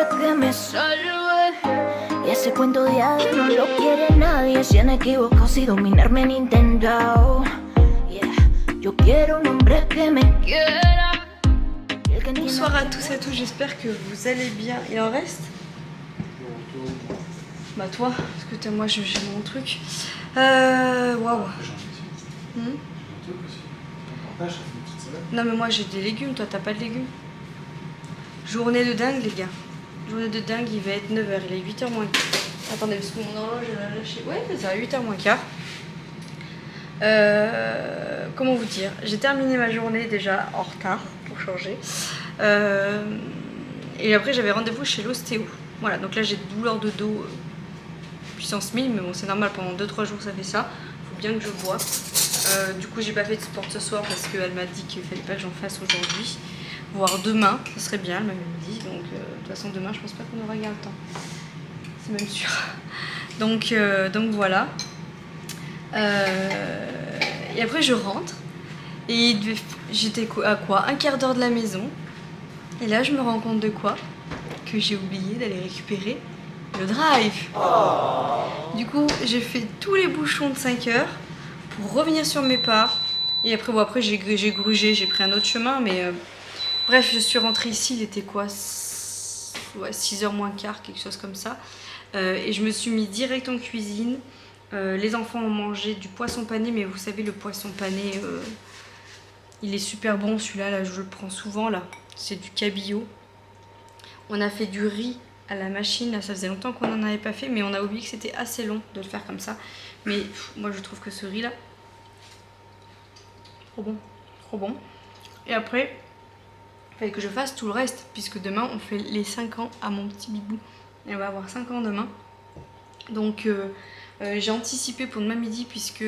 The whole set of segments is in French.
que me salve. Y ese cuento de hadas no lo quiere nadie. Se han equivocado si dominarme han intentado. Yeah. Yo quiero un hombre que me quiera. Bonsoir à tous et à toutes, j'espère que vous allez bien. Il en reste? Bah toi, parce que moi j'ai mon truc. Waouh. Non mais moi j'ai des légumes, toi t'as pas de légumes. Journée de dingue les gars. Journée de dingue, il va être 9h, il est 8h moins quart. Attendez, parce que mon horloge elle a lâché. Ouais, c'est ça, 8h moins quart. Comment vous dire? J'ai terminé ma journée déjà en retard, pour changer. Et après j'avais rendez-vous chez l'ostéo. Voilà, donc là j'ai des douleurs de dos puissance 1000, mais bon c'est normal, pendant 2-3 jours ça fait ça. Faut bien que je bois. Du coup j'ai pas fait de sport ce soir parce qu'elle m'a dit qu'il fallait pas que j'en fasse aujourd'hui. Voire demain, ce serait bien, elle m'avait dit. Donc de toute façon demain je pense pas qu'on aura le temps. C'est même sûr. Donc voilà. Et après je rentre. Et j'étais à quoi? Un quart d'heure de la maison. Et là je me rends compte de quoi? Que j'ai oublié d'aller récupérer le drive. Du coup j'ai fait tous les bouchons de 5 heures pour revenir sur mes pas. Et après, bon, après j'ai grugé, j'ai pris un autre chemin. Mais bref, je suis rentrée ici, il était quoi? Ouais, 6h moins quart, quelque chose comme ça. Et je me suis mis direct en cuisine. Les enfants ont mangé du poisson pané, mais vous savez le poisson pané, il est super bon celui-là, là, je le prends souvent là. C'est du cabillaud. On a fait du riz à la machine, là, ça faisait longtemps qu'on n'en avait pas fait, mais on a oublié que c'était assez long de le faire comme ça. Mais moi je trouve que ce riz là, trop bon, trop bon. Et après, il fallait que je fasse tout le reste, puisque demain on fait les 5 ans à mon petit bibou. Et on va avoir 5 ans demain. Donc j'ai anticipé pour demain midi, puisque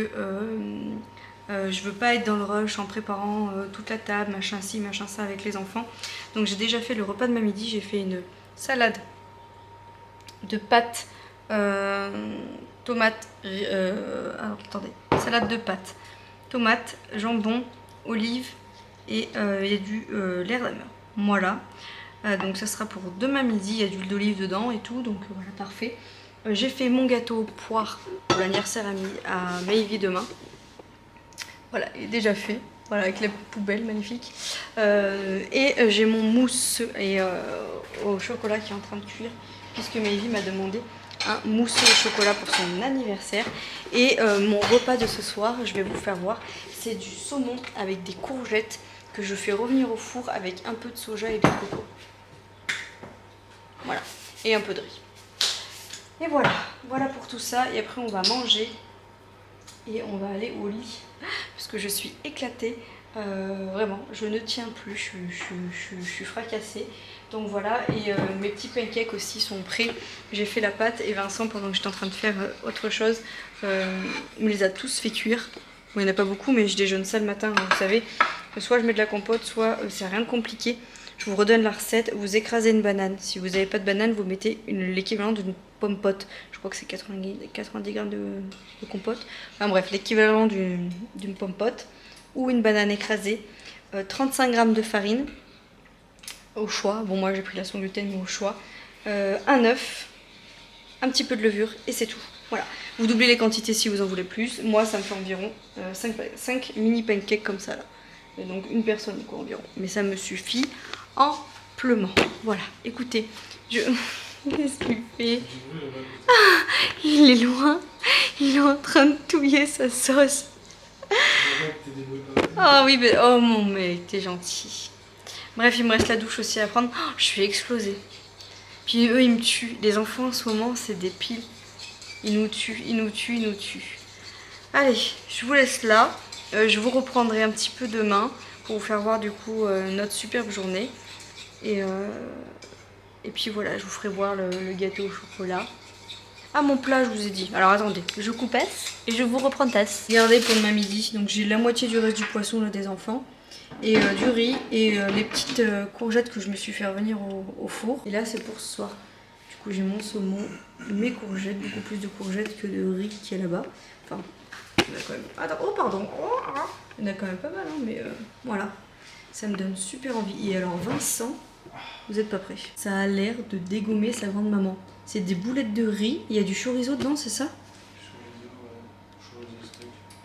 je veux pas être dans le rush en préparant toute la table, machin ci, machin ça avec les enfants. Donc j'ai déjà fait le repas de ma midi, j'ai fait une salade de pâtes, tomates, alors attendez, salade de pâtes, tomates, jambon, olives et il y a du lait d'amande. Voilà, donc ça sera pour demain midi, il y a du l'huile d'olive dedans et tout, donc voilà, parfait. J'ai fait mon gâteau poire pour l'anniversaire à Maïvi demain. Voilà, il est déjà fait. Voilà, avec la poubelle magnifique. Et j'ai mon mousse au chocolat qui est en train de cuire, puisque Maïvi m'a demandé un mousse au chocolat pour son anniversaire. Et mon repas de ce soir, je vais vous faire voir, c'est du saumon avec des courgettes que je fais revenir au four avec un peu de soja et de coco. Voilà, et un peu de riz. Et voilà, voilà pour tout ça. Et après on va manger et on va aller au lit parce que je suis éclatée. Vraiment, je ne tiens plus, je suis fracassée. Donc voilà, et mes petits pancakes aussi sont prêts. J'ai fait la pâte et Vincent, pendant que j'étais en train de faire autre chose, il me les a tous fait cuire. Bon, il n'y en a pas beaucoup, mais je déjeune ça le matin, hein, vous savez. Soit je mets de la compote, soit c'est rien de compliqué. Je vous redonne la recette. Vous écrasez une banane. Si vous n'avez pas de banane, vous mettez l'équivalent d'une pomme pote. Je crois que c'est 90 grammes de compote. Enfin bref, l'équivalent d'une pomme pote. Ou une banane écrasée. 35 grammes de farine. Au choix. Bon, moi j'ai pris la sans gluten, mais au choix. Un œuf. Un petit peu de levure. Et c'est tout. Voilà. Vous doublez les quantités si vous en voulez plus. Moi, ça me fait environ 5 mini pancakes comme ça là. Et donc une personne quoi environ. Mais ça me suffit amplement. Voilà, écoutez, qu'est-ce qu'il fait? Ah, il est loin. Il est en train de touiller sa sauce. Ah oui, mais oh mon mec, t'es gentil. Bref, il me reste la douche aussi à prendre. Oh, je suis explosée. Puis eux, ils me tuent. Les enfants en ce moment, c'est des piles. Ils nous tuent, ils nous tuent, ils nous tuent. Allez, je vous laisse là. Je vous reprendrai un petit peu demain pour vous faire voir du coup notre superbe journée. Et puis voilà, je vous ferai voir le gâteau au chocolat. Ah, mon plat, je vous ai dit. Alors attendez, je coupasse et je vous reprends tasse. Regardez pour demain midi. Donc j'ai la moitié du reste du poisson là, des enfants. Et du riz et les petites courgettes que je me suis fait revenir au four. Et là, c'est pour ce soir. Du coup, j'ai mon saumon, mes courgettes, beaucoup plus de courgettes que de riz qui est là-bas. Enfin, il y en a quand même... Attends, oh pardon. Il y en a quand même pas mal, hein, mais voilà. Ça me donne super envie. Et alors Vincent, Vous êtes pas prêts. Ça a l'air de dégommer sa grande maman. C'est des boulettes de riz. Il y a du chorizo dedans, c'est ça?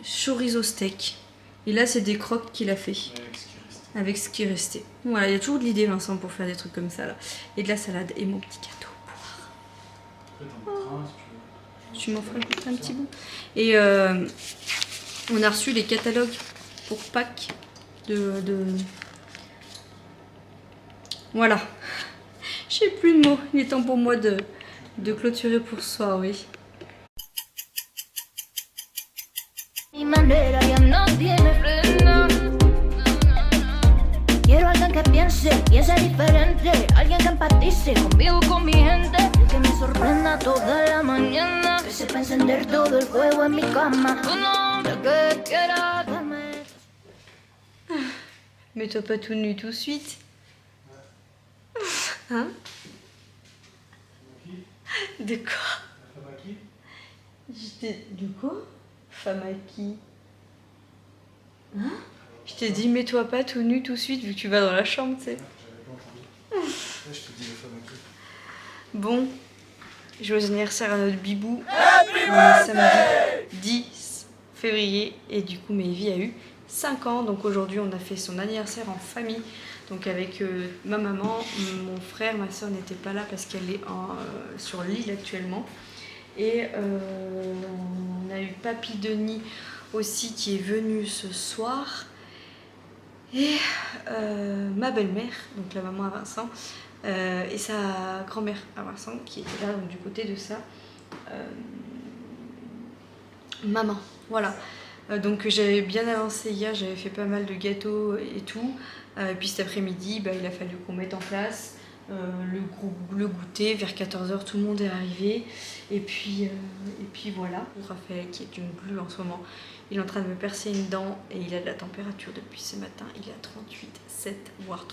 Chorizo steak. Et là, c'est des croques qu'il a fait. Avec ce qui restait. Voilà, il y a toujours de l'idée, Vincent, pour faire des trucs comme ça là. Et de la salade et mon petit gâteau au poire. Oh. Tu m'en feras un petit bout. Et on a reçu les catalogues pour Pâques de... Voilà. J'ai plus de mots. Il est temps pour moi de clôturer pour ce soir, oui. Mi manera ya no tiene freno. Quiero alguien que piense diferente. Alguien que empatice conmigo, con mi gente. Que me sorprenda toda la mañana. Que sepa encender todo el fuego en mi cama. Un hombre que quiera darme. Mets-toi pas tout nu tout de suite. Hein? De quoi? De quoi? Femme à qui? Hein? Je t'ai dit mets-toi pas tout nu tout de suite vu que tu vas dans la chambre, tu sais. Bon, joyeux anniversaire à notre bibou. On est samedi 10 février et du coup Maëvy a eu 5 ans. Donc aujourd'hui on a fait son anniversaire en famille. Donc avec ma maman, mon frère, ma soeur n'était pas là parce qu'elle est sur l'île actuellement. Et on a eu Papy Denis aussi qui est venu ce soir. Et ma belle-mère, donc la maman à Vincent, et sa grand-mère à Vincent qui était là, donc du côté de sa maman. Voilà. Donc j'avais bien avancé hier, j'avais fait pas mal de gâteaux et tout. Et puis cet après-midi, il a fallu qu'on mette en place le goûter. Vers 14h, tout le monde est arrivé. Et puis voilà. Raphaël, qui est une bleue en ce moment, il est en train de me percer une dent et il a de la température depuis ce matin. Il est à 38,7 voire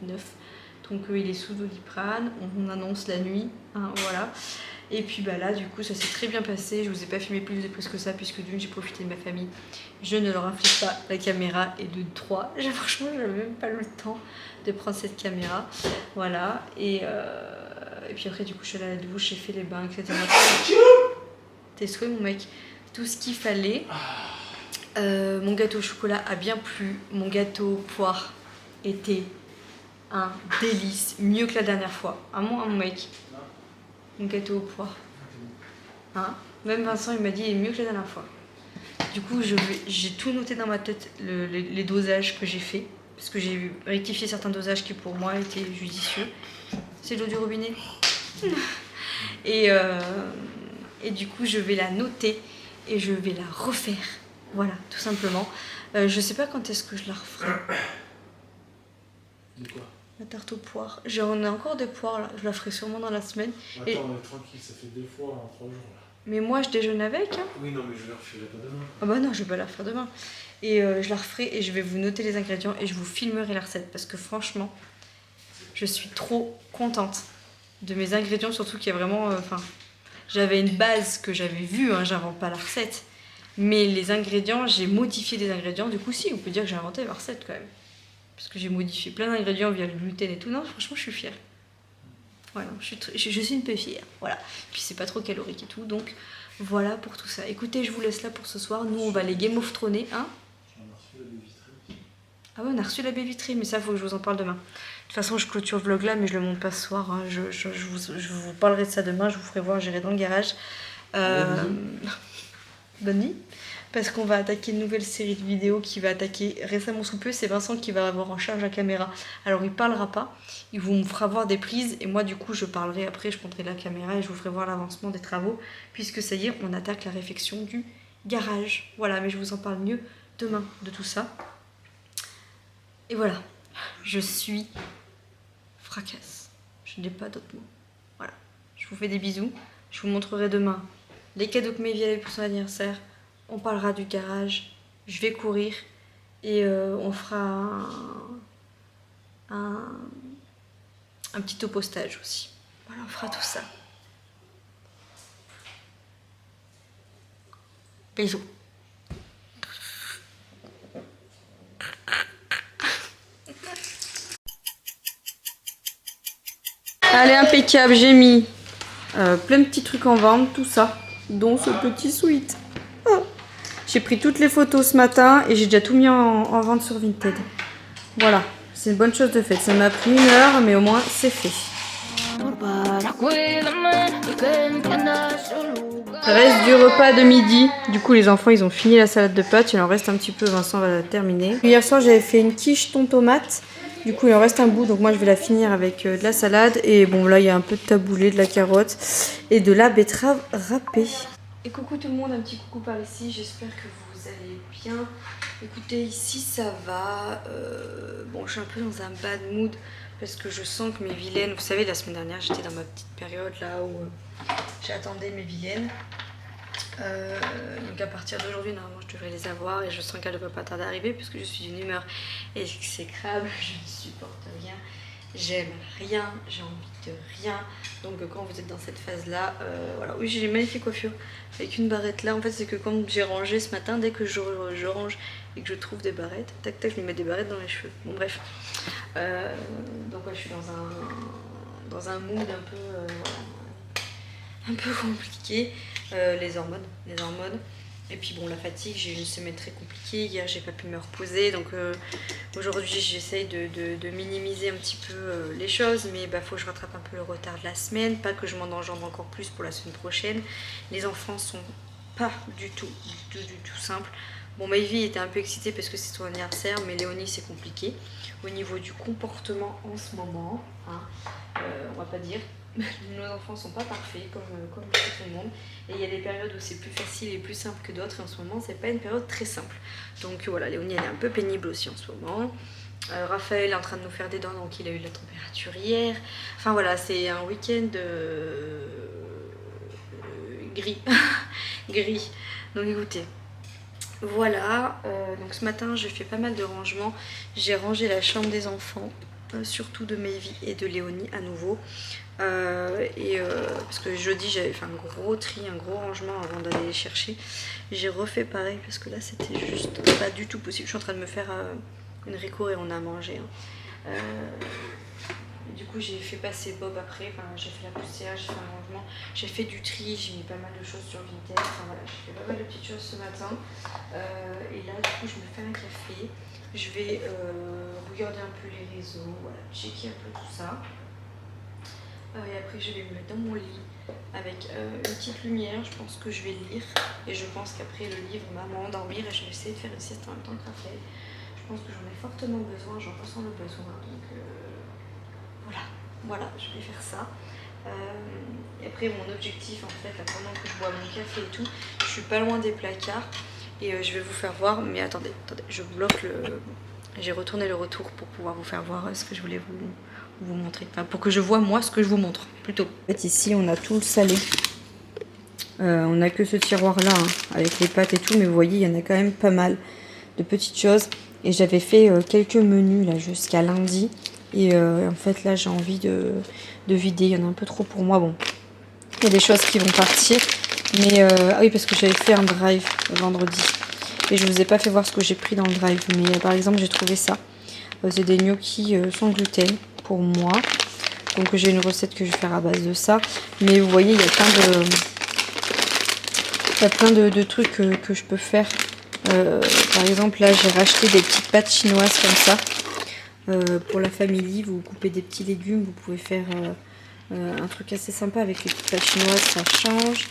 38,9. Donc il est sous Doliprane. On annonce la nuit. Hein, voilà. Et puis là, du coup, ça s'est très bien passé. Je vous ai pas filmé plus de prises que ça, puisque d'une, j'ai profité de ma famille. Je ne leur inflige pas la caméra. Et de 3, franchement, j'avais même pas le temps de prendre cette caméra. Voilà. Et puis après, du coup, je suis allée à la douche, j'ai fait les bains, etc. T'es souhait, mon mec. Tout ce qu'il fallait. Mon gâteau au chocolat a bien plu. Mon gâteau au poire était un délice. Mieux que la dernière fois. À mon mec. Mon gâteau au poire. Hein? Même Vincent, il m'a dit, il est mieux que la dernière fois. Du coup, j'ai tout noté dans ma tête, les dosages que j'ai fait. Parce que j'ai rectifié certains dosages qui, pour moi, étaient judicieux. C'est l'eau du robinet. Et du coup, je vais la noter et je vais la refaire. Voilà, tout simplement. Je sais pas quand est-ce que je la referai. De quoi? La tarte aux poires. J'en ai encore des poires là, je la ferai sûrement dans la semaine. Attends, tranquille, ça fait 2 fois en 3 jours là. Mais moi je déjeune avec. Hein. Oui, non, mais je la referai pas demain. Ah bah non, je vais pas la faire demain. Et je la referai et je vais vous noter les ingrédients et je vous filmerai la recette parce que franchement, je suis trop contente de mes ingrédients, surtout qu'il y a vraiment. J'avais une base que j'avais vue, hein, j'invente pas la recette. Mais les ingrédients, j'ai modifié des ingrédients. Du coup, si, on peut dire que j'ai inventé la recette quand même. Parce que j'ai modifié plein d'ingrédients via le gluten et tout. Non, franchement, je suis fière. Voilà, je suis une peu fière. Voilà. Puis c'est pas trop calorique et tout. Donc voilà pour tout ça. Écoutez, je vous laisse là pour ce soir. Nous, on va les Game of Thrones. Hein? Ah ouais, on a reçu la baie vitrée. Mais ça, faut que je vous en parle demain. De toute façon, je clôture le vlog là, mais je le monte pas ce soir. Hein. Je vous parlerai de ça demain. Je vous ferai voir, j'irai dans le garage. Bonne nuit. Parce qu'on va attaquer une nouvelle série de vidéos qui va attaquer récemment sous peu. C'est Vincent qui va avoir en charge la caméra. Alors il parlera pas, il vous fera voir des prises et moi du coup je parlerai après, je prendrai la caméra et je vous ferai voir l'avancement des travaux. Puisque ça y est, on attaque la réfection du garage. Voilà, mais je vous en parle mieux demain de tout ça. Et voilà, je suis fracasse. Je n'ai pas d'autres mots. Voilà, je vous fais des bisous. Je vous montrerai demain les cadeaux que Maëvy avait pour son anniversaire. On parlera du garage, je vais courir et on fera un petit topostage aussi. Voilà, on fera tout ça. Bisous. Allez, impeccable, j'ai mis plein de petits trucs en vente, tout ça, dont ce petit sweat. Oh. J'ai pris toutes les photos ce matin et j'ai déjà tout mis en vente sur Vinted. Voilà, c'est une bonne chose de faite. Ça m'a pris 1 heure, mais au moins c'est fait. Reste du repas de midi. Du coup, les enfants, ils ont fini la salade de pâtes. Il en reste un petit peu. Vincent va la terminer. Hier soir, j'avais fait une quiche thon tomate. Du coup, il en reste un bout. Donc moi, je vais la finir avec de la salade. Et bon, là, il y a un peu de taboulé, de la carotte et de la betterave râpée. Et coucou tout le monde, un petit coucou par ici. J'espère que vous allez bien. Écoutez, ici, ça va. Bon, je suis un peu dans un bad mood. Parce que je sens que mes vilaines, vous savez, la semaine dernière, j'étais dans ma petite période là où j'attendais mes vilaines. Donc à partir d'aujourd'hui, normalement, je devrais les avoir et je sens qu'elles ne devraient pas tarder à arriver puisque je suis d'une humeur exécrable, je ne supporte rien, j'aime rien, j'ai envie de rien. Donc quand vous êtes dans cette phase-là, voilà. Oui, j'ai une magnifique coiffure avec une barrette là. En fait, c'est que quand j'ai rangé ce matin, dès que je range et que je trouve des barrettes, tac tac, je me mets des barrettes dans les cheveux. Bon bref. Donc ouais, je suis dans un mood un peu, un peu compliqué. Les hormones. Et puis bon, la fatigue, j'ai eu une semaine très compliquée. Hier, j'ai pas pu me reposer. Donc aujourd'hui, j'essaye de minimiser un petit peu les choses. Mais bah, faut que je rattrape un peu le retard de la semaine. Pas que je m'en engendre encore plus pour la semaine prochaine. Les enfants sont pas du tout simples. Bon, Maëvie était un peu excitée parce que c'est son anniversaire. Mais Léonie, c'est compliqué. Au niveau du comportement en ce moment, hein, on va pas dire. Nos enfants sont pas parfaits comme chez tout le monde et il y a des périodes où c'est plus facile et plus simple que d'autres et en ce moment c'est pas une période très simple. Donc voilà, Léonie elle est un peu pénible aussi en ce moment. Raphaël est en train de nous faire des dents donc il a eu de la température hier. Enfin voilà, c'est un week-end gris. Gris. Donc écoutez, voilà, donc ce matin j'ai fait pas mal de rangements. J'ai rangé la chambre des enfants, surtout de Maëvie et de Léonie à nouveau. Parce que jeudi j'avais fait un gros tri, un gros rangement avant d'aller les chercher. J'ai refait pareil parce que là c'était juste pas du tout possible. Je suis en train de me faire une récour et on a mangé. Hein. Du coup j'ai fait passer Bob après, enfin, j'ai fait la poussière, j'ai fait un rangement, j'ai fait du tri, j'ai mis pas mal de choses sur Vinted. Enfin voilà, j'ai fait pas mal de petites choses ce matin. Et là du coup je me fais un café. Je vais regarder un peu les réseaux, voilà, checker un peu tout ça. Et après je vais me mettre dans mon lit avec une petite lumière, je pense que je vais lire et je pense qu'après le livre va m'endormir et je vais essayer de faire une sieste en même temps que Raphaël. Je pense que j'en ai fortement besoin, j'en ressens le besoin, donc voilà, je vais faire ça. Et après mon objectif en fait, là, pendant que je bois mon café et tout, je suis pas loin des placards et je vais vous faire voir, mais attendez, je bloque le... J'ai retourné le retour pour pouvoir vous faire voir ce que je voulais vous montrer, enfin pour que je vois moi ce que je vous montre plutôt. En fait ici on a tout le salé, on n'a que ce tiroir là hein, avec les pâtes et tout, mais vous voyez il y en a quand même pas mal de petites choses et j'avais fait quelques menus là jusqu'à lundi et en fait là j'ai envie de vider, il y en a un peu trop pour moi. Bon, il y a des choses qui vont partir, mais ah oui parce que j'avais fait un drive vendredi et je vous ai pas fait voir ce que j'ai pris dans le drive, mais par exemple j'ai trouvé ça, c'est des gnocchis sans gluten pour moi, donc j'ai une recette que je vais faire à base de ça, mais vous voyez il y a plein de trucs que je peux faire. Par exemple là j'ai racheté des petites pâtes chinoises comme ça pour la famille. Vous coupez des petits légumes, vous pouvez faire un truc assez sympa avec les petites pâtes chinoises, ça change.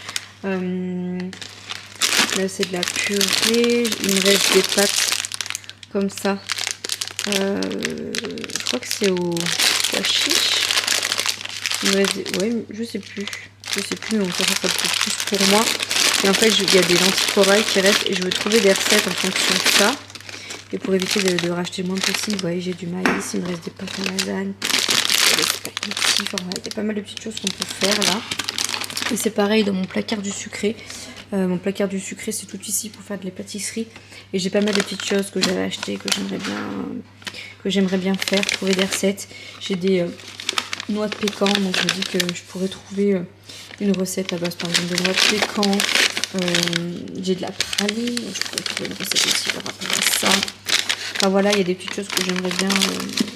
Là c'est de la purée, il me reste des pâtes comme ça, je crois que c'est au pois chiche. Ouais, je sais plus, mais on sera pas plus pour moi. Et en fait il y a des lentilles corail qui restent et je veux trouver des recettes en fonction de ça. Et pour éviter de racheter le moins possible, vous voyez j'ai du maïs, il me reste des pâtes à lasagne, des spaghettis, enfin voilà, il y a pas mal de petites choses qu'on peut faire là. Et c'est pareil dans mon placard du sucré. Mon placard du sucré c'est tout ici pour faire de les pâtisseries. Et j'ai pas mal de petites choses que j'avais achetées, que j'aimerais bien faire, trouver des recettes. J'ai des noix de pécan, donc je me dis que je pourrais trouver une recette à base par exemple de noix de pécan. J'ai de la praline, donc je pourrais trouver une recette aussi par rapport à ça. Enfin voilà, il y a des petites choses que j'aimerais bien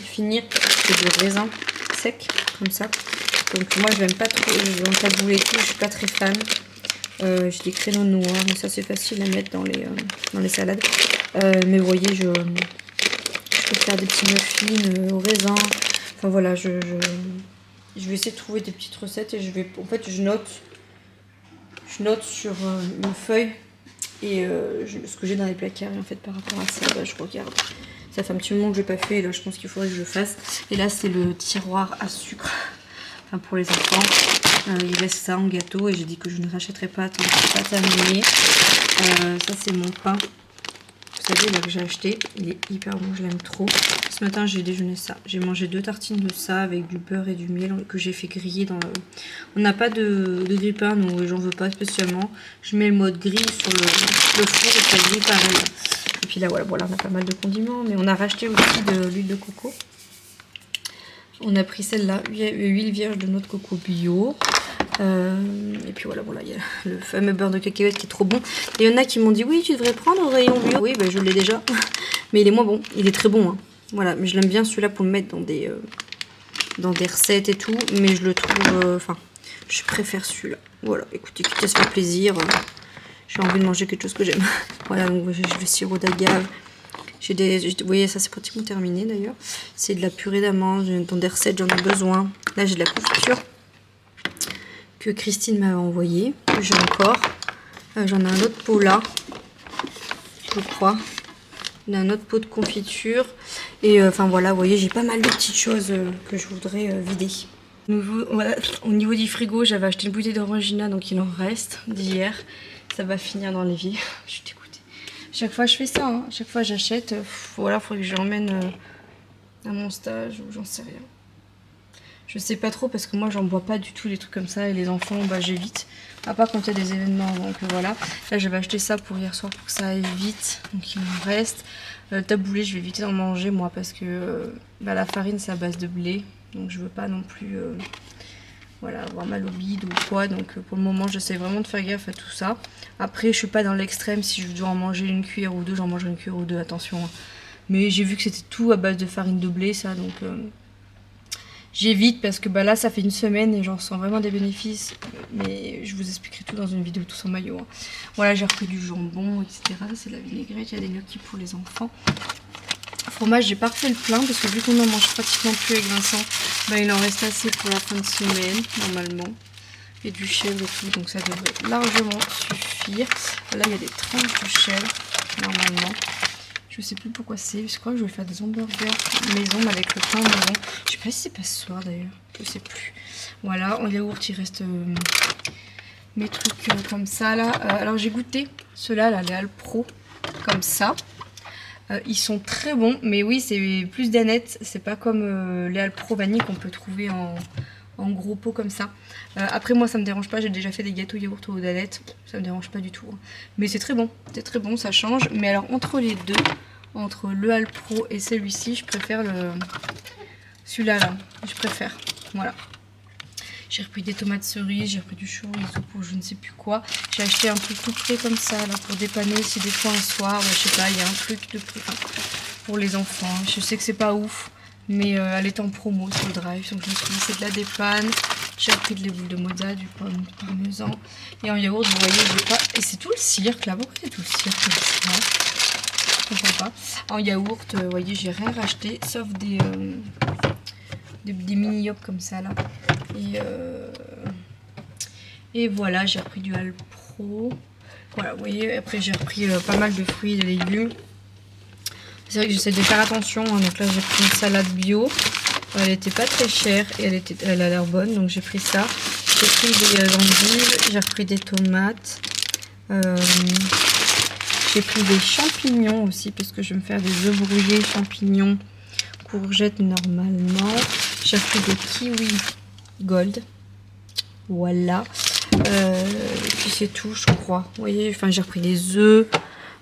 finir. J'ai du raisin sec, comme ça. Donc moi je n'aime pas trop en taboulé et tout, je suis pas très fan. J'ai des créneaux noirs, mais ça c'est facile à mettre dans les salades. Mais vous voyez, je peux faire des petits muffins au raisin. Enfin voilà, je vais essayer de trouver des petites recettes et je note sur une feuille et ce que j'ai dans les placards. Et en fait par rapport à ça, je regarde. Ça fait un petit moment que je n'ai pas fait et là je pense qu'il faudrait que je le fasse. Et là c'est le tiroir à sucre, enfin pour les enfants. Il reste ça en gâteau et j'ai dit que je ne rachèterai pas tant que c'est pas terminé. Ça c'est mon pain. Vous savez là que j'ai acheté, il est hyper bon, je l'aime trop. Ce matin j'ai déjeuné ça. J'ai mangé 2 tartines de ça avec du beurre et du miel que j'ai fait griller dans le... On n'a pas de grille-pain, donc j'en veux pas spécialement. Je mets le mode grille sur le four et ça grille pareil. Et puis là voilà, on a pas mal de condiments, mais on a racheté aussi de l'huile de coco. On a pris celle-là, huile vierge de noix de coco bio. Et puis voilà, il y a le fameux beurre de cacahuète qui est trop bon. Et il y en a qui m'ont dit oui, tu devrais prendre au rayon bio. Oui, je l'ai déjà, mais il est moins bon. Il est très bon, hein. Voilà, mais je l'aime bien celui-là pour le mettre dans des recettes et tout. Mais je le trouve, je préfère celui-là. Voilà, écoutez, quitte à se faire plaisir, j'ai envie de manger quelque chose que j'aime. Voilà, donc j'ai le sirop d'agave. Vous voyez, ça c'est pratiquement terminé d'ailleurs. C'est de la purée d'amandes, dans des recettes j'en ai besoin. Là j'ai de la confiture que Christine m'avait envoyée, que j'ai encore. J'en ai un autre pot là, je crois. Il y a un autre pot de confiture. Et enfin voilà, vous voyez, j'ai pas mal de petites choses que je voudrais vider. Voilà, au niveau du frigo, j'avais acheté une bouteille d'orangina, donc il en reste d'hier. Ça va finir dans l'évier. Je suis dégoûtée. Chaque fois je fais ça, hein. Chaque fois j'achète, voilà, il faudrait que je l'emmène à mon stage ou j'en sais rien. Je sais pas trop parce que moi j'en bois pas du tout les trucs comme ça et les enfants j'évite. À part quand il y a des événements, donc voilà. Là j'avais acheté ça pour hier soir pour que ça aille vite, donc il me reste. Le taboulé je vais éviter d'en manger moi parce que la farine c'est à base de blé, donc je veux pas non plus avoir mal au bide ou quoi, donc pour le moment j'essaie vraiment de faire gaffe à tout ça. Après je suis pas dans l'extrême, si je dois en manger une cuillère ou deux, j'en mangerai une cuillère ou deux, attention. Mais j'ai vu que c'était tout à base de farine de blé ça, donc j'évite parce que là ça fait une semaine et j'en sens vraiment des bénéfices. Mais je vous expliquerai tout dans une vidéo tout en maillot, hein. Voilà, j'ai repris du jambon, etc. Ça c'est de la vinaigrette, il y a des gnocchis pour les enfants. Fromage, j'ai pas refait le plein parce que vu qu'on en mange pratiquement plus avec Vincent, il en reste assez pour la fin de semaine normalement. Et du chèvre et tout, donc ça devrait largement suffire. Là il y a des tranches de chèvre normalement. Je sais plus pourquoi c'est, je crois que je vais faire des hamburgers maison mais avec le pain maison. Je sais pas si c'est pas ce soir d'ailleurs, je sais plus. Voilà, en yaourt il reste mes trucs comme ça là. Alors j'ai goûté ceux-là, les Alpro, comme ça. Ils sont très bons, mais oui, c'est plus d'aneth. C'est pas comme les Alpro vanille qu'on peut trouver en gros pot comme ça. Après, moi, ça me dérange pas. J'ai déjà fait des gâteaux yaourt aux danettes. Ça me dérange pas du tout, hein. Mais c'est très bon. C'est très bon, ça change. Mais alors, entre les deux, entre le Alpro et celui-ci, je préfère celui-là. Là. Je préfère. Voilà. J'ai repris des tomates cerises, j'ai repris du chorizo pour je ne sais plus quoi. J'ai acheté un truc tout prêt comme ça là pour dépanner si des fois un soir, je sais pas, il y a un truc de prêt pour les enfants. Je sais que c'est pas ouf, mais elle est en promo sur le drive, donc je me suis dit c'est de la dépanne. J'ai repris de boules de mozza, du parmesan. Et en yaourt, vous voyez, j'ai pas. Et c'est tout le cirque là, pourquoi c'est tout le cirque comme ça? Je comprends pas. En yaourt, vous voyez, j'ai rien racheté, sauf des mini-yops comme ça là. Et voilà, j'ai repris du Alpro. Voilà, vous voyez, après j'ai repris pas mal de fruits et de légumes. C'est vrai que j'essaie de faire attention, hein. Donc là j'ai pris une salade bio. Elle était pas très chère et elle a l'air bonne, donc j'ai pris ça. J'ai pris des endives, j'ai repris des tomates. J'ai pris des champignons aussi parce que je vais me faire des œufs brouillés, champignons, courgettes normalement. J'ai repris des kiwis gold. Voilà. Et puis c'est tout, je crois. Vous voyez, enfin j'ai repris des œufs.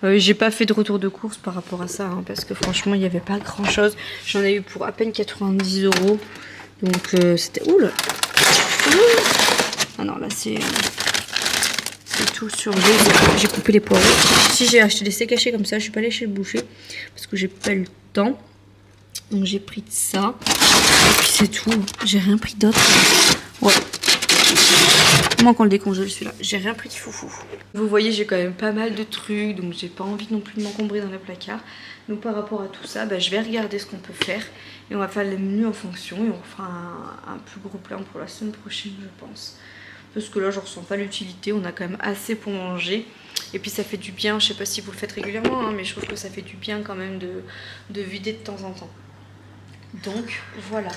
J'ai pas fait de retour de course par rapport à ça, hein, parce que franchement il n'y avait pas grand chose. J'en ai eu pour à peine 90 €. Donc c'était... Oula. Ah non, là c'est tout sur les... J'ai coupé les poireaux. Si j'ai acheté des steaks hachés comme ça, je suis pas allée chez le boucher parce que j'ai pas eu le temps. Donc j'ai pris de ça. Et puis c'est tout. J'ai rien pris d'autre. Ouais. Comment qu'on le décongèle celui-là? J'ai rien pris de foufou. Vous voyez, j'ai quand même pas mal de trucs. Donc j'ai pas envie non plus de m'encombrer dans les placards. Donc par rapport à tout ça, bah, je vais regarder ce qu'on peut faire. Et on va faire les menus en fonction. Et on fera un plus gros plan pour la semaine prochaine, je pense. Parce que là, je ressens pas l'utilité. On a quand même assez pour manger. Et puis ça fait du bien. Je sais pas si vous le faites régulièrement, hein, mais je trouve que ça fait du bien quand même de vider de temps en temps. Donc voilà.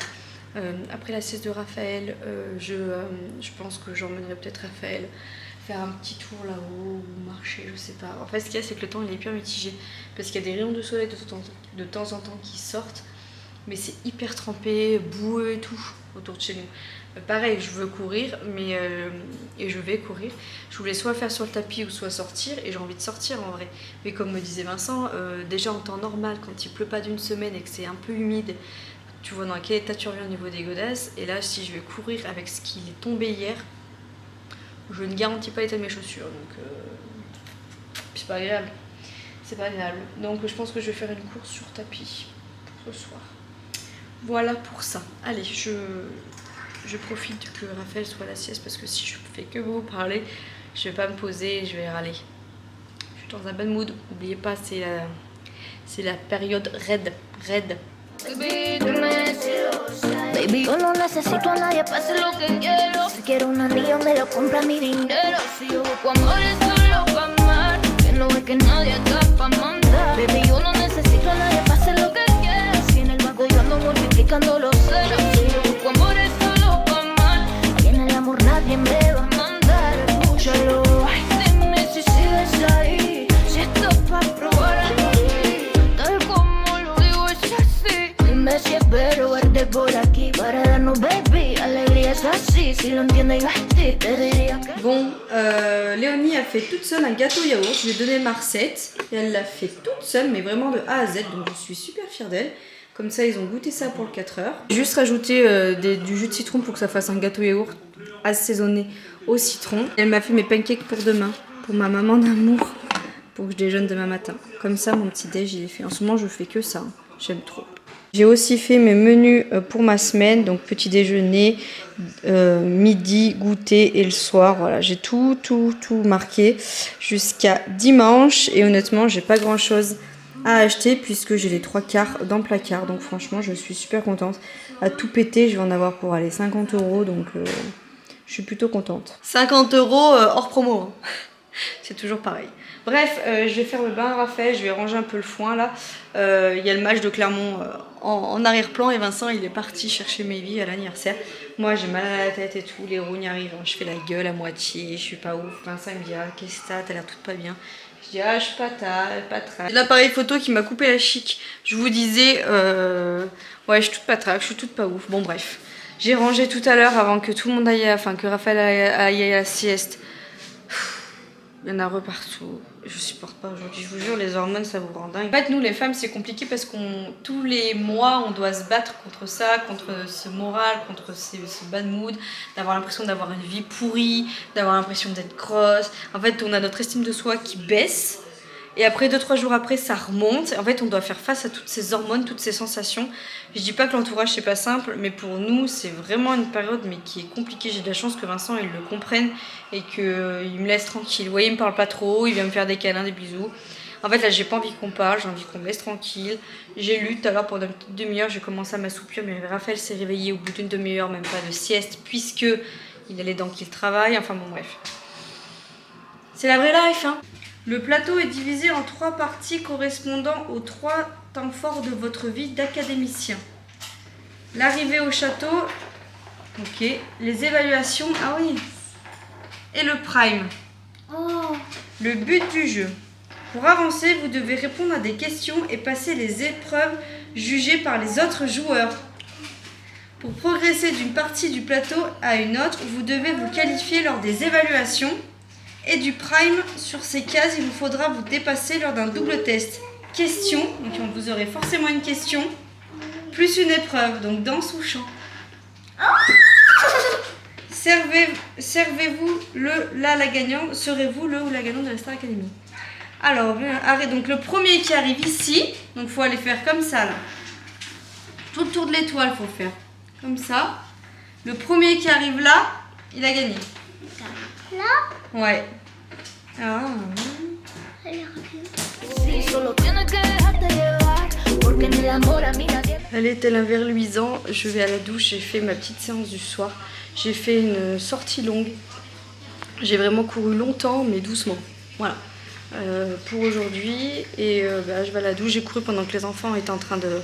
Après la sieste de Raphaël, je pense que j'emmènerai peut-être Raphaël faire un petit tour là-haut ou marcher, je sais pas. En fait, ce qu'il y a, c'est que le temps il est hyper mitigé parce qu'il y a des rayons de soleil de temps en temps qui sortent, mais c'est hyper trempé, boueux et tout autour de chez nous. Pareil, je veux courir, mais et je vais courir. Je voulais soit faire sur le tapis ou soit sortir, et j'ai envie de sortir en vrai. Mais comme me disait Vincent, déjà en temps normal, quand il pleut pas d'une semaine et que c'est un peu humide, tu vois dans quel état tu reviens au niveau des godasses. Et là, si je vais courir avec ce qui est tombé hier, je ne garantis pas l'état de mes chaussures. Donc, c'est pas agréable. C'est pas agréable. Donc, je pense que je vais faire une course sur tapis pour ce soir. Voilà pour ça. Allez, je profite que Raphaël soit à la sieste parce que si je fais que vous parler, je vais pas me poser et je vais râler. Je suis dans un bad mood. N'oubliez pas, c'est la période raide. Baby, yo no necesito a nadie para hacer lo que quiero. Si quiero un anillo me lo compra mi dinero. Si yo busco amores solo pa' amar, que no ve que nadie está pa' mandar. Baby, yo no necesito a nadie para hacer lo que quiero. Si en el banco yo ando multiplicando los ceros. Si yo busco amores solo pa' amar, y en el amor nadie me va a mandar. Escúchalo, dime si sigues ahí, si estás pa' probar algo así. Tal como lo digo es así. Dime si espero verte por aquí para darnos, baby, alegría es así. Si lo entiendes yo a ti te diría que... Bon, Léonie a fait toute seule un gâteau yaourt. Je lui ai donné ma recette et elle l'a fait toute seule, mais vraiment de A à Z. Donc je suis super fière d'elle. Comme ça, ils ont goûté ça pour le 4 heures. J'ai juste rajouté du jus de citron pour que ça fasse un gâteau yaourt assaisonné au citron. Elle m'a fait mes pancakes pour demain, pour ma maman d'amour, pour que je déjeune demain matin. Comme ça, mon petit déj, il est fait. En ce moment, je fais que ça. Hein. J'aime trop. J'ai aussi fait mes menus pour ma semaine, donc petit déjeuner, midi, goûter et le soir. Voilà, j'ai tout marqué jusqu'à dimanche et honnêtement, j'ai pas grand chose à acheter puisque j'ai les 3/4 dans le placard. Donc franchement, je suis super contente. À tout péter, je vais en avoir pour aller 50 €, donc je suis plutôt contente. 50 € hors promo, hein. C'est toujours pareil. Bref, je vais faire le bain à Raphaël, je vais ranger un peu le foin là. Il y a le match de Clermont en arrière-plan et Vincent il est parti chercher Maybe à l'anniversaire. Moi j'ai mal à la tête et tout, les rognes arrivent, je fais la gueule à moitié, je suis pas ouf. Vincent il me dit ah qu'est-ce que t'as l'air toute pas bien. Je dis ah je suis pas traque. L'appareil photo qui m'a coupé la chic. Je vous disais ouais je suis toute pas traque, je suis toute pas ouf. Bon bref, j'ai rangé tout à l'heure avant que tout le monde aille, enfin que Raphaël aille à la sieste. Il y en a partout. Je supporte pas aujourd'hui. Je vous jure, les hormones, ça vous rend dingue. En fait, nous, les femmes, c'est compliqué parce qu'on tous les mois, on doit se battre contre ça, contre ce moral, contre ce bad mood, d'avoir l'impression d'avoir une vie pourrie, d'avoir l'impression d'être grosse. En fait, on a notre estime de soi qui baisse. Et après, 2-3 jours après, ça remonte. En fait, on doit faire face à toutes ces hormones, toutes ces sensations. Je dis pas que l'entourage, c'est pas simple, mais pour nous, c'est vraiment une période mais qui est compliquée. J'ai de la chance que Vincent, il le comprenne et qu'il me laisse tranquille. Vous voyez, il me parle pas trop, il vient me faire des câlins, des bisous. En fait, là, j'ai pas envie qu'on parle, j'ai envie qu'on me laisse tranquille. J'ai lu tout à l'heure pendant une petite demi-heure, j'ai commencé à m'assoupir, mais Raphaël s'est réveillé au bout d'une demi-heure, même pas de sieste, puisque il a les dents qu'il travaille. Enfin bon, bref. C'est la vraie life, hein. Le plateau est divisé en 3 parties correspondant aux 3 temps forts de votre vie d'académicien. L'arrivée au château, ok, les évaluations, ah oui, et le prime. Oh. Le but du jeu. Pour avancer, vous devez répondre à des questions et passer les épreuves jugées par les autres joueurs. Pour progresser d'une partie du plateau à une autre, vous devez vous qualifier lors des évaluations. Et du prime, sur ces cases, il vous faudra vous dépasser lors d'un double test. Question, donc vous aurez forcément une question, plus une épreuve, donc danse ou chant. Servez-vous la gagnante, serez-vous le ou la gagnante de la Star Academy. Alors, arrête, donc le premier qui arrive ici, donc il faut aller faire comme ça là. Tout le tour de l'étoile, faut faire. Comme ça. Le premier qui arrive là, il a gagné. Là? Ouais. Ah. Allez, tel un verre luisant, je vais à la douche, j'ai fait ma petite séance du soir. J'ai fait une sortie longue. J'ai vraiment couru longtemps, mais doucement. Voilà. Pour aujourd'hui. Et je vais à la douche. J'ai couru pendant que les enfants étaient en train de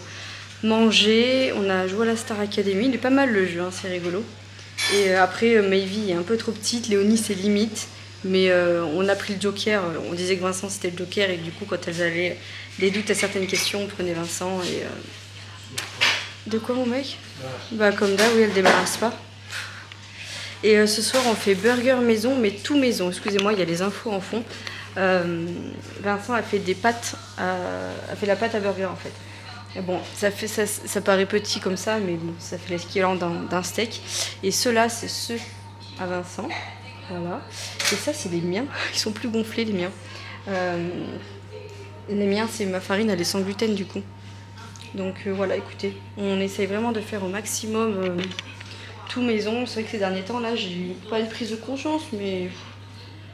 manger. On a joué à la Star Academy. Il est pas mal le jeu, hein, c'est rigolo. Et après, Mayvi est un peu trop petite. Léonie, c'est limite. Mais on a pris le joker. On disait que Vincent, c'était le joker. Et du coup, quand elles avaient des doutes à certaines questions, on prenait Vincent. Et, de quoi, mon mec? Bah, comme d'hab, oui, elle débarrasse pas. Et ce soir, on fait burger maison, mais tout maison. Excusez-moi, il y a les infos en fond. Vincent a fait des pâtes, a fait la pâte à burger en fait. Et bon, ça paraît petit comme ça, mais bon, ça fait l'équivalent d'un steak. Et ceux-là, c'est ceux à Vincent. Voilà. Et ça, c'est les miens. Ils sont plus gonflés, les miens. Les miens, c'est ma farine, elle est sans gluten du coup. Donc voilà, écoutez, on essaye vraiment de faire au maximum tout maison. C'est vrai que ces derniers temps, là, j'ai eu pas une prise de conscience, mais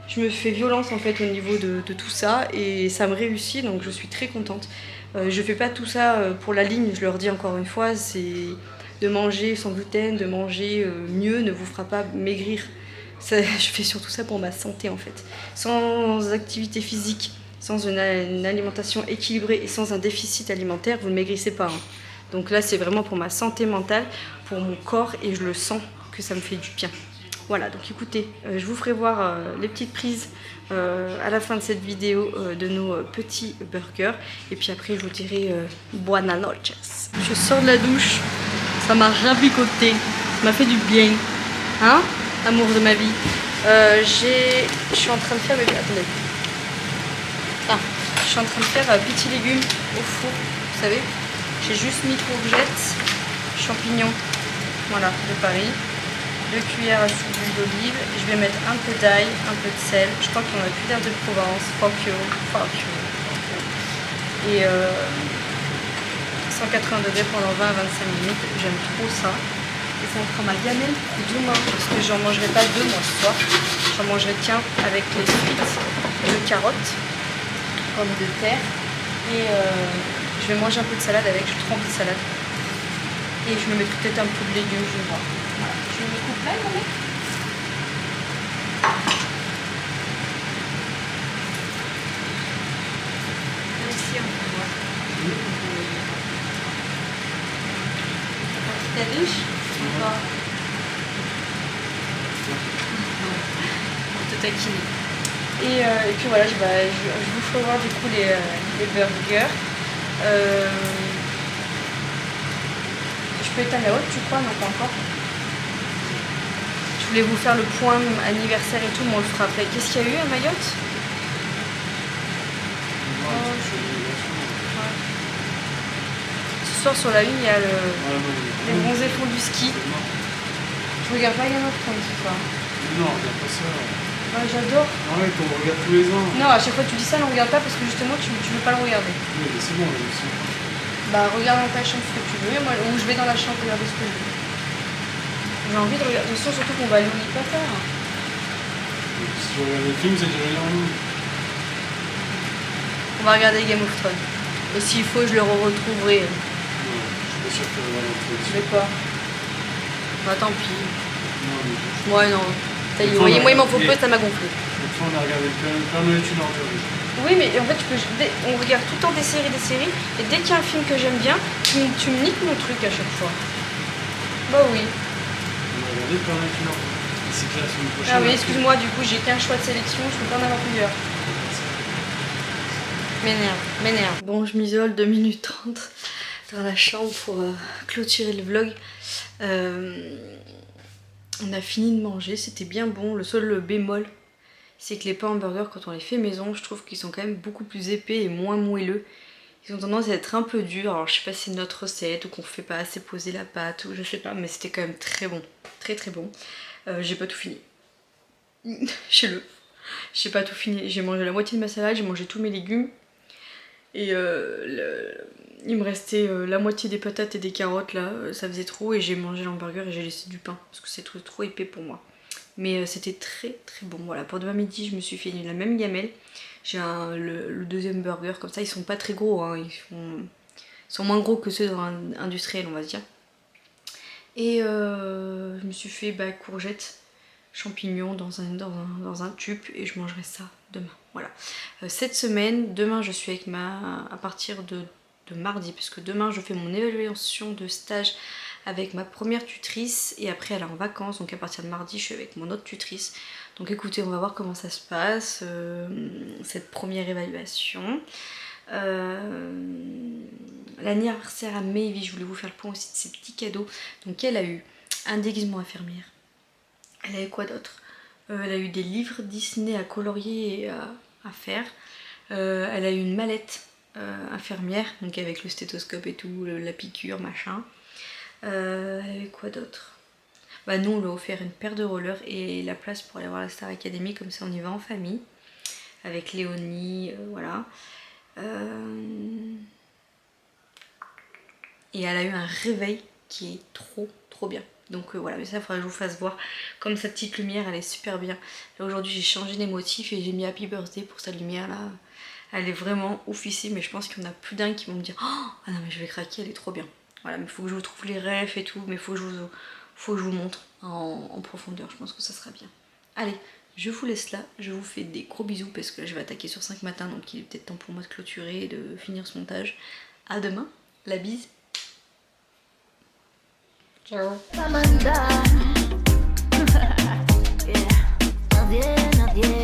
je me fais violence en fait au niveau de tout ça et ça me réussit, donc je suis très contente. Je fais pas tout ça pour la ligne, je leur dis encore une fois, c'est de manger sans gluten, de manger mieux ne vous fera pas maigrir. Ça, je fais surtout ça pour ma santé en fait. Sans activité physique, sans une alimentation équilibrée et sans un déficit alimentaire, vous ne maigrissez pas. Hein. Donc là, c'est vraiment pour ma santé mentale, pour mon corps et je le sens que ça me fait du bien. Voilà, donc écoutez, je vous ferai voir les petites prises à la fin de cette vidéo de nos petits burgers. Et puis après, je vous dirai buenas noches. Je sors de la douche, ça m'a rabicoté, ça m'a fait du bien. Hein, amour de ma vie. Je suis en train de faire... Attendez. Ah, je suis en train de faire petits légumes au four, vous savez. J'ai juste mis courgettes, champignons, voilà, de Paris. 2 cuillères à soupe d'huile d'olive. Je vais mettre un peu d'ail, un peu de sel. Je crois qu'on a plus d'herbes de Provence. Fuck you. Et 180 degrés pendant 20 à 25 minutes. J'aime trop ça. Et ça me fera ma gamelle pour demain. Parce que j'en mangerai pas 2 moi ce soir. J'en mangerai qu'un avec les frites de carottes, pommes de terre. Et je vais manger un peu de salade avec. J'ai trop envie de salade. Et je me mettrai peut-être un peu de légumes, je vais voir. Voilà. Je me coupe là, mon mec. Là aussi, on peut voir. Ta douche encore. Pour te taquiner. Et puis voilà, je vous ferai voir du coup les burgers. Je peux éteindre la haute, tu crois? Non, pas encore. Je voulais vous faire le point anniversaire et tout, mais on le fera après. Qu'est-ce qu'il y a eu à Mayotte? Ce soir sur la une, il y a les bronzés font du ski. Je regarde pas Game of Thrones ce soir. Non, regarde pas ça. Ouais, j'adore. Ah ouais, qu'on regarde tous les ans. Non, à chaque fois que tu dis ça, ne regarde pas parce que justement tu veux pas le regarder. Oui, mais c'est bon, là aussi. Bah regarde dans ta chambre ce que tu veux, moi, ou je vais dans la chambre regarder ce que je veux. J'ai envie de regarder, de toute façon, surtout qu'on va aller au lit pas faire. Si tu regardes le film, ça dirait rien. On va regarder Game of Thrones. Et s'il faut, je le retrouverai. Non, je suis pas sûr que tu vas l'entrer dessus. Mais quoi? Bah tant pis. Non, mais... Ouais, non. Ça y est, moi il m'en faut peu, ça m'a gonflé. L'autre fois, on a regardé le Père Noël est une ordure. Oui, mais en fait, on regarde tout le temps des séries, et dès qu'il y a un film que j'aime bien, tu me niques mon truc à chaque fois. Bah oui. On a regardé le Père Noël est une ordure. C'est que la semaine prochaine. Ah oui, excuse-moi, du coup, j'ai qu'un choix de sélection, je peux pas en avoir plusieurs. M'énerve. Bon, je m'isole 2 minutes 30 dans la chambre pour clôturer le vlog. On a fini de manger, c'était bien bon. Le seul bémol, c'est que les pains hamburgers, quand on les fait maison, je trouve qu'ils sont quand même beaucoup plus épais et moins moelleux. Ils ont tendance à être un peu durs. Alors je sais pas si c'est notre recette ou qu'on fait pas assez poser la pâte ou je sais pas, mais c'était quand même très bon. Très très bon. J'ai pas tout fini. J'ai pas tout fini. J'ai mangé la moitié de ma salade, j'ai mangé tous mes légumes. Et il me restait la moitié des patates et des carottes là, ça faisait trop et j'ai mangé l'hamburger et j'ai laissé du pain parce que c'est trop épais pour moi. Mais c'était très bon. Voilà, pour demain midi je me suis fait la même gamelle. J'ai le deuxième burger comme ça, ils sont pas très gros, hein. Ils sont moins gros que ceux industriels on va dire. Et je me suis fait courgettes, champignons dans un tube et je mangerai ça demain. Voilà. Cette semaine, demain je suis avec à partir de mardi, parce que demain je fais mon évaluation de stage avec ma première tutrice et après elle est en vacances, donc à partir de mardi je suis avec mon autre tutrice. Donc écoutez, on va voir comment ça se passe, cette première évaluation. L'anniversaire à Mayvi, je voulais vous faire le point aussi de ses petits cadeaux. Donc elle a eu un déguisement infirmière. Elle a eu quoi d'autre? Elle a eu des livres Disney à colorier et à faire. Elle a eu une mallette infirmière, donc avec le stéthoscope et tout, la piqûre, machin. Elle a eu quoi d'autre? Nous on lui a offert une paire de rollers et la place pour aller voir la Star Academy, comme ça on y va en famille. Avec Léonie, voilà. Et elle a eu un réveil qui est trop bien. Donc voilà, mais ça il faudra que je vous fasse voir. Comme sa petite lumière, elle est super bien. Là aujourd'hui j'ai changé les motifs et j'ai mis Happy Birthday pour sa lumière là. Elle est vraiment oufissime, mais je pense qu'il y en a plus d'un qui vont me dire oh, ah non mais je vais craquer, elle est trop bien. Voilà, mais il faut que je vous trouve les refs et tout, mais il faut que je vous montre en profondeur, je pense que ça sera bien. Allez, je vous laisse là, je vous fais des gros bisous parce que là je vais attaquer sur 5 matins, donc il est peut-être temps pour moi de clôturer et de finir ce montage. À demain, la bise. Ciao. Yeah. Nadie